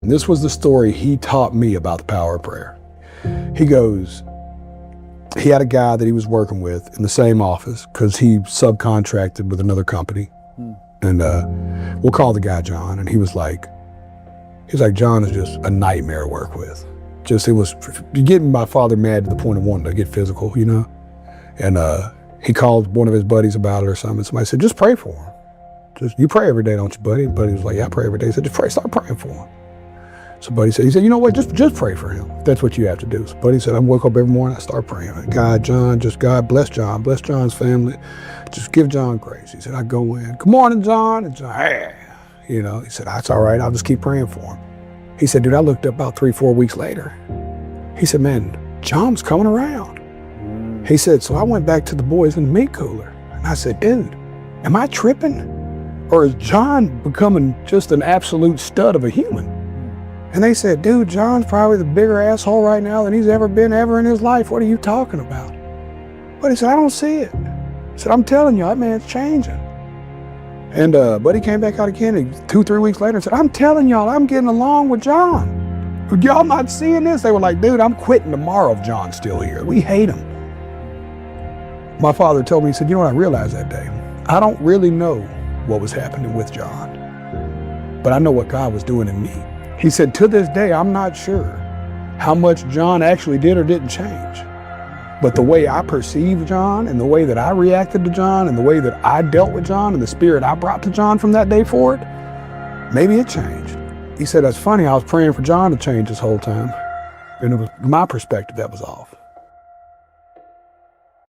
And this was the story he taught me about the power of prayer. He goes, he had a guy that he was working with in the same office because he subcontracted with another company. And we'll call the guy John. And he was like, John is just a nightmare to work with. You getting my father mad to the point of wanting to get physical, you know? And he called one of his buddies about it or something. Somebody said, just pray for him. You pray every day, don't you, buddy? And buddy was like, yeah, I pray every day. He said, start praying for him. So buddy said, you know what, just pray for him. That's what you have to do. So buddy said, I wake up every morning, I start praying. God, John, just God bless John's family. Just give John grace. He said, I go in, good morning, John. And John, hey. You know, he said, that's all right, I'll just keep praying for him. He said, dude, I looked up about 3-4 weeks later. He said, man, John's coming around. He said, so I went back to the boys in the meat cooler. And I said, dude, am I tripping? Or is John becoming just an absolute stud of a human? And they said, dude, John's probably the bigger asshole right now than he's ever been in his life. What are you talking about? But he said, I don't see it. I said, I'm telling you, that man's changing. And Buddy came back out again 2-3 weeks later and said, I'm telling y'all, I'm getting along with John. Y'all not seeing this? They were like, dude, I'm quitting tomorrow if John's still here. We hate him. My father told me, he said, you know what I realized that day? I don't really know what was happening with John, but I know what God was doing in me. He said, to this day, I'm not sure how much John actually did or didn't change. But the way I perceived John and the way that I reacted to John and the way that I dealt with John and the spirit I brought to John from that day forward, maybe it changed. He said, that's funny, I was praying for John to change this whole time. And it was my perspective that was off.